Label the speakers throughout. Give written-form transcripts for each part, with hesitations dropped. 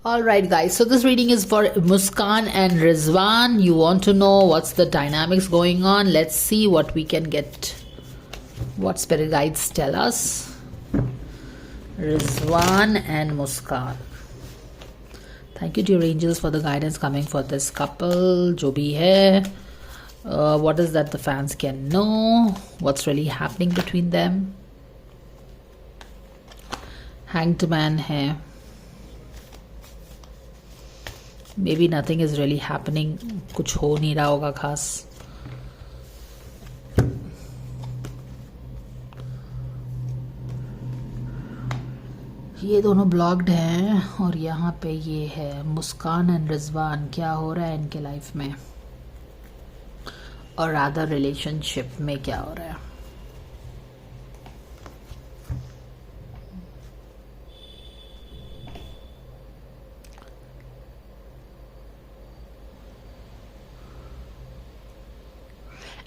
Speaker 1: All right, guys. So this reading is for Muskan and Rizwan. You want to know what's the dynamics going on? Let's see what we can get. What spirit guides tell us. Rizwan and Muskan. Thank you to your angels for the guidance coming for this couple. Jo bhi hai. What is that the fans can know? What's really happening between them? Hanged man hai. Maybe nothing is really happening. कुछ हो नहीं रहा होगा खास. ये दोनों blocked हैं और यहाँ पे ये है मुस्कान एंड रिजवान. क्या हो रहा है इनके लाइफ में और अदर रिलेशनशिप में क्या हो रहा है.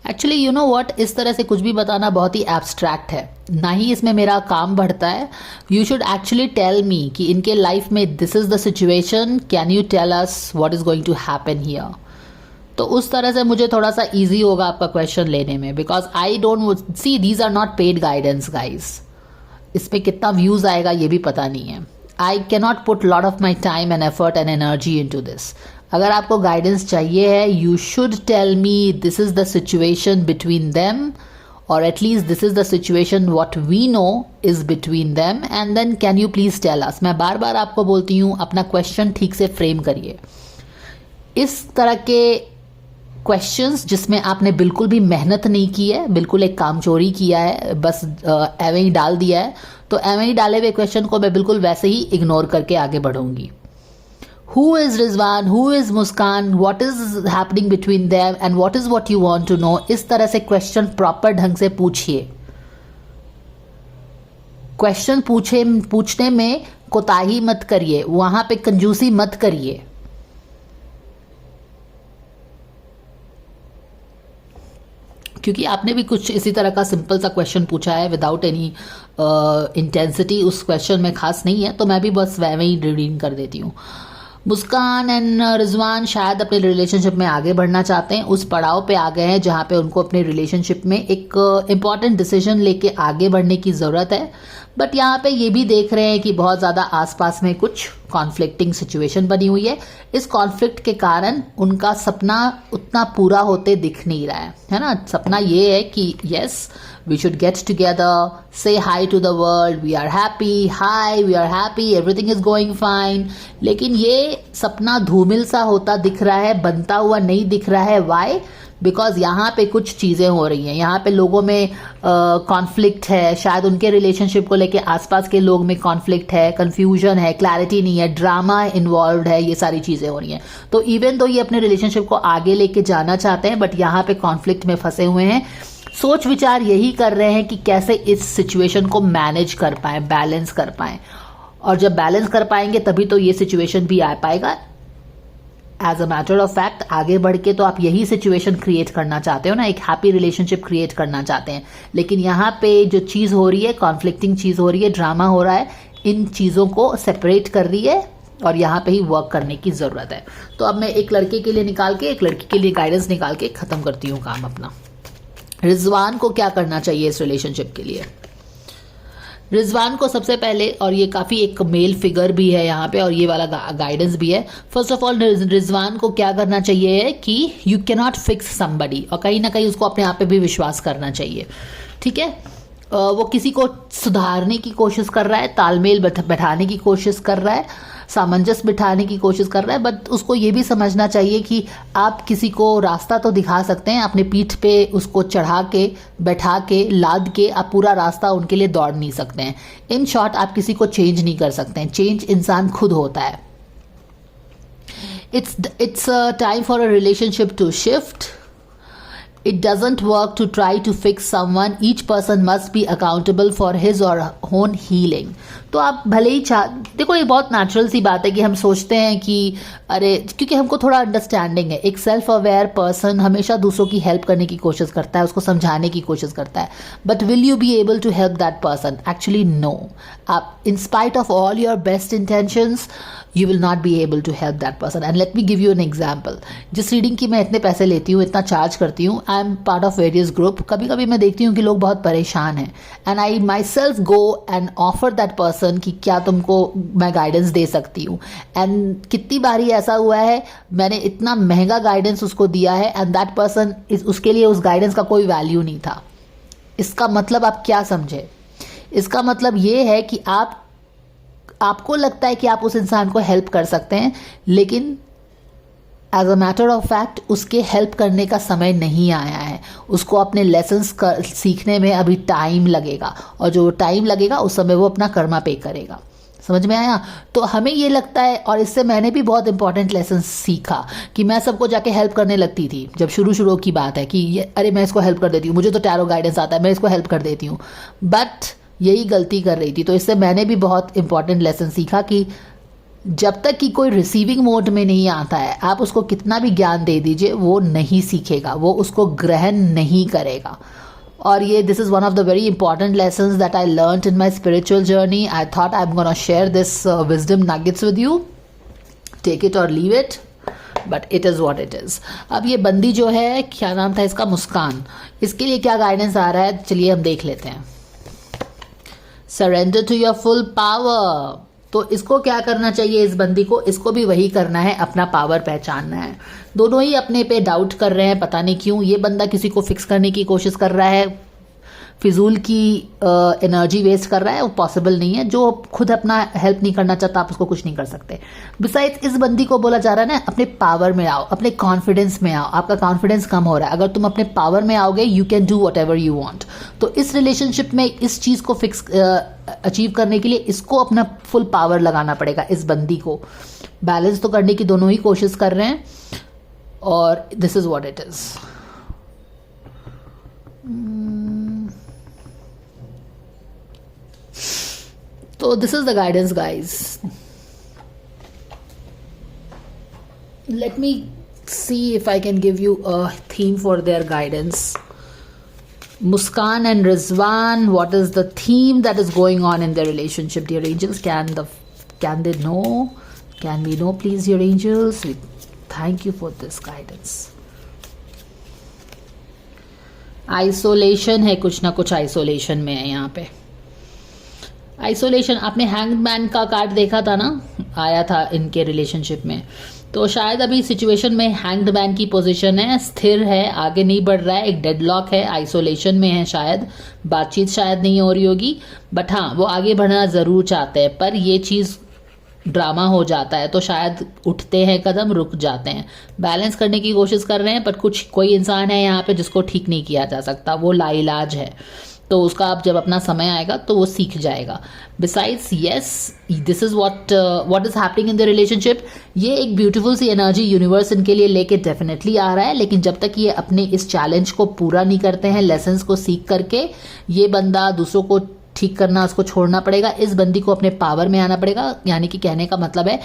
Speaker 1: एक्चुअली यू नो व्हाट, इस तरह से कुछ भी बताना बहुत ही एब्स्ट्रैक्ट है, ना ही इसमें मेरा काम बढ़ता है. You should actually tell me कि इनके लाइफ में this is the situation, can you tell us what is going to happen here. तो उस तरह से मुझे थोड़ा सा इजी होगा आपका क्वेश्चन लेने में, because I don't see these are not paid guidance guys. इस पर कितना व्यूज आएगा ये भी पता नहीं है. I can not put lot of my time and effort and energy into this. अगर आपको गाइडेंस चाहिए है, you should tell me this is the situation between them, और at least this is the situation what we know is between them, and then can you please tell us. मैं बार बार आपको बोलती हूँ अपना क्वेश्चन ठीक से फ्रेम करिए. इस तरह के क्वेश्चंस जिसमें आपने बिल्कुल भी मेहनत नहीं की है, बिल्कुल एक कामचोरी किया है, बस एवं ही डाल दिया है, तो एवं ही डाले हुए क्वेश्चन को मैं बिल्कुल वैसे ही इग्नोर करके आगे बढ़ूंगी. Who is Rizwan? Who is Muskan? What is happening between them? And what is what you want to know? इस तरह से क्वेश्चन प्रॉपर ढंग से पूछिए. क्वेश्चन पूछने में कोताही मत करिए, वहां पे कंजूसी मत करिए. क्योंकि आपने भी कुछ इसी तरह का सिंपल सा क्वेश्चन पूछा है विदाउट एनी इंटेंसिटी. उस क्वेश्चन में खास नहीं है, तो मैं भी बस वह ही रीडिंग कर देती हूँ. मुस्कान एंड रिजवान शायद अपने रिलेशनशिप में आगे बढ़ना चाहते हैं. उस पड़ाव पे आ गए हैं जहाँ पे उनको अपने रिलेशनशिप में एक इम्पॉर्टेंट डिसीजन लेके आगे बढ़ने की ज़रूरत है. बट यहाँ पे ये भी देख रहे हैं कि बहुत ज़्यादा आसपास में कुछ कॉन्फ्लिक्टिंग सिचुएशन बनी हुई है. इस कॉन्फ्लिक्ट के कारण उनका सपना उतना पूरा होते दिख नहीं रहा है ना. सपना ये है कि yes we should get together, say hi to the world, we are happy, hi, we are happy, everything is going fine. लेकिन ये सपना धूमिल सा होता दिख रहा है, बनता हुआ नहीं दिख रहा है. Why? बिकॉज यहाँ पे कुछ चीज़ें हो रही हैं. यहाँ पे लोगों में कॉन्फ्लिक्ट है, शायद उनके रिलेशनशिप को लेके आसपास के लोग में कॉन्फ्लिक्ट है, कंफ्यूजन है, क्लैरिटी नहीं है, ड्रामा इन्वॉल्व है, ये सारी चीज़ें हो रही हैं. तो इवन तो ये अपने रिलेशनशिप को आगे लेके जाना चाहते हैं, बट यहाँ पे कॉन्फ्लिक्ट में फंसे हुए हैं. सोच विचार यही कर रहे हैं कि कैसे इस सिचुएशन को मैनेज कर पाएं, बैलेंस कर पाएं. और जब बैलेंस कर पाएंगे तभी तो ये सिचुएशन भी आ पाएगा. As a matter of fact आगे बढ़ के तो आप यही सिचुएशन क्रिएट करना चाहते हो ना, एक हैप्पी रिलेशनशिप क्रिएट करना चाहते हैं. लेकिन यहाँ पे जो चीज़ हो रही है, कॉन्फ्लिक्टिंग चीज़ हो रही है, ड्रामा हो रहा है, इन चीज़ों को सेपरेट कर रही है और यहाँ पे ही वर्क करने की ज़रूरत है. तो अब मैं एक लड़के के लिए निकाल के, एक लड़की के लिए गाइडेंस निकाल के ख़त्म करती हूँ काम अपना. रिजवान को क्या करना चाहिए इस रिलेशनशिप के लिए. रिजवान को सबसे पहले, और ये काफ़ी एक मेल फिगर भी है यहाँ पे और ये वाला गाइडेंस भी है. फर्स्ट ऑफ ऑल रिजवान को क्या करना चाहिए है कि you can not fix somebody, और कहीं ना कहीं उसको अपने आप पे भी विश्वास करना चाहिए. ठीक है, वो किसी को सुधारने की कोशिश कर रहा है, तालमेल बैठाने की कोशिश कर रहा है, सामंजस्य बिठाने की कोशिश कर रहा है. बट उसको ये भी समझना चाहिए कि आप किसी को रास्ता तो दिखा सकते हैं, अपने पीठ पे उसको चढ़ा के, बैठा के, लाद के आप पूरा रास्ता उनके लिए दौड़ नहीं सकते हैं. इन शॉर्ट आप किसी को चेंज नहीं कर सकते हैं. चेंज इंसान खुद होता है. It's time for a relationship to shift. It doesn't work to try to fix someone. Each person must be accountable for his or own healing. तो आप भले ही देखो, ये बहुत नेचुरल सी बात है कि हम सोचते हैं कि अरे, क्योंकि हमको थोड़ा अंडरस्टैंडिंग है. एक सेल्फ अवेयर पर्सन हमेशा दूसरों की हेल्प करने की कोशिश करता है, उसको समझाने की कोशिश करता है. But will you be able to help that person? Actually no. आप in spite of all your best intentions you will not be able to help that person. And let me give you an example. जिस reading की मैं इतने पैसे लेती हूँ, इतना charge करती हूँ, I am part of various group. कभी कभी मैं देखती हूँ कि लोग बहुत परेशान हैं, and I my self go and offer that person कि क्या तुमको मैं गाइडेंस दे सकती हूँ. एंड कितनी बारी ऐसा हुआ है, मैंने इतना महंगा गाइडेंस उसको दिया है एंड दैट पर्सन, उसके लिए उस गाइडेंस का कोई वैल्यू नहीं था. इसका मतलब आप क्या समझे? इसका मतलब ये है कि आपको लगता है कि आप उस इंसान को हेल्प कर सकते हैं, लेकिन as a matter of fact उसके हेल्प करने का समय नहीं आया है. उसको अपने लेसन्स सीखने में अभी टाइम लगेगा, और जो टाइम लगेगा उस समय वो अपना कर्मा पे करेगा. समझ में आया? तो हमें ये लगता है, और इससे मैंने भी बहुत इंपॉर्टेंट लेसन सीखा कि मैं सबको जाके हेल्प करने लगती थी. जब शुरू की बात है कि ये अरे मैं इसको हेल्प कर देती हूँ, मुझे तो टैरो गाइडेंस आता है, मैं इसको हेल्प कर देती हूँ. बट यही गलती कर रही थी. तो इससे मैंने भी बहुत इंपॉर्टेंट लेसन सीखा कि जब तक कि कोई रिसीविंग मोड में नहीं आता है, आप उसको कितना भी ज्ञान दे दीजिए, वो नहीं सीखेगा, वो उसको ग्रहण नहीं करेगा. और ये this is one of the very important lessons that I learned in my spiritual journey. I thought I am gonna share this wisdom nuggets with you. Take it or leave it, but it is what it is. अब ये बंदी जो है, क्या नाम था इसका, मुस्कान, इसके लिए क्या गाइडेंस आ रहा है, चलिए हम देख लेते हैं. Surrender to your full power. तो इसको क्या करना चाहिए इस बंदी को? इसको भी वही करना है, अपना पावर पहचानना है. दोनों ही अपने पे डाउट कर रहे हैं, पता नहीं क्यों. ये बंदा किसी को फिक्स करने की कोशिश कर रहा है, फिजूल की एनर्जी वेस्ट कर रहा है, वो पॉसिबल नहीं है. जो खुद अपना हेल्प नहीं करना चाहता, आप उसको कुछ नहीं कर सकते. बिसाइड्स इस बंदी को बोला जा रहा है ना, अपने पावर में आओ, अपने कॉन्फिडेंस में आओ. आपका कॉन्फिडेंस कम हो रहा है. अगर तुम अपने पावर में आओगे, you can do what ever you want. तो इस रिलेशनशिप में इस चीज़ को फिक्स अचीव करने के लिए इसको अपना फुल पावर लगाना पड़ेगा. इस बंदी को बैलेंस तो करने की दोनों ही कोशिश कर रहे हैं, और this is what it is. So this is the guidance, guys. Let me see if I can give you a theme for their guidance. Muskan and Rizwan, what is the theme that is going on in their relationship, dear angels? Can they know? Can we know, please, dear angels? We thank you for this guidance. Isolation है, कुछ ना कुछ isolation में है यहाँ पे. Isolation, आपने hangman का कार्ड देखा था ना, आया था इनके रिलेशनशिप में. तो शायद अभी सिचुएशन में हैंग्ड मैन की पोजीशन है, स्थिर है, आगे नहीं बढ़ रहा है, एक डेडलॉक है, आइसोलेशन में है. शायद बातचीत शायद नहीं हो रही होगी, बट हाँ वो आगे बढ़ना ज़रूर चाहते हैं, पर ये चीज़ ड्रामा हो जाता है तो शायद उठते हैं कदम, रुक जाते हैं. बैलेंस करने की कोशिश कर रहे हैं, पर कोई इंसान है यहाँ पे जिसको ठीक नहीं किया जा सकता, वो लाइलाज है. तो उसका अब जब अपना समय आएगा तो वो सीख जाएगा. Besides yes, this is what is happening in the relationship. ये एक ब्यूटीफुल सी एनर्जी यूनिवर्स इनके लिए लेके डेफिनेटली आ रहा है, लेकिन जब तक ये अपने इस चैलेंज को पूरा नहीं करते हैं, लेसन्स को सीख करके, ये बंदा दूसरों को ठीक करना उसको छोड़ना पड़ेगा. इस बंदी को अपने पावर में आना पड़ेगा. यानी कि कहने का मतलब है,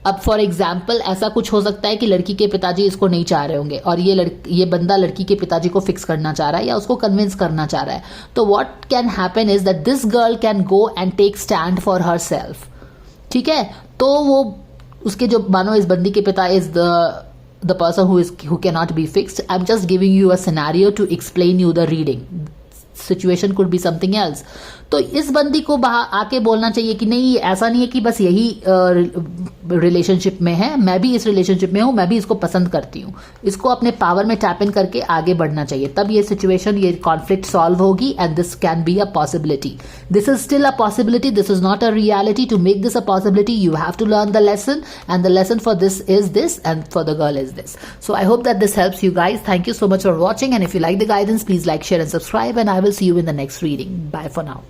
Speaker 1: अब फॉर एग्जाम्पल ऐसा कुछ हो सकता है कि लड़की के पिताजी इसको नहीं चाह रहे होंगे, और ये बंदा लड़की के पिताजी को फिक्स करना चाह रहा है या उसको कन्विंस करना चाह रहा है. तो what can happen is that this girl can go and take stand for herself. ठीक है, तो वो उसके जो, मानो इस बंदी के पिता is the person who can not be fixed. I am just giving you a scenario to explain you the reading. Situation could be something else. तो इस बंदी को आके बोलना चाहिए कि नहीं, ऐसा नहीं है कि बस यही रिलेशनशिप में है, मैं भी इस रिलेशनशिप में हूँ, मैं भी इसको पसंद करती हूँ. इसको अपने पावर में टैप इन करके आगे बढ़ना चाहिए, तब ये सिचुएशन, ये कॉन्फ्लिक्ट सॉल्व होगी. And this can be a possibility. This is still a possibility, this is not a reality. To make this a possibility you have to learn the lesson, and the lesson for this is this, and for the girl is this. So I hope that this helps you guys. Thank you so much for watching, and if you like the guidance, please like, share and subscribe, and I will see you in the next reading. Bye for now.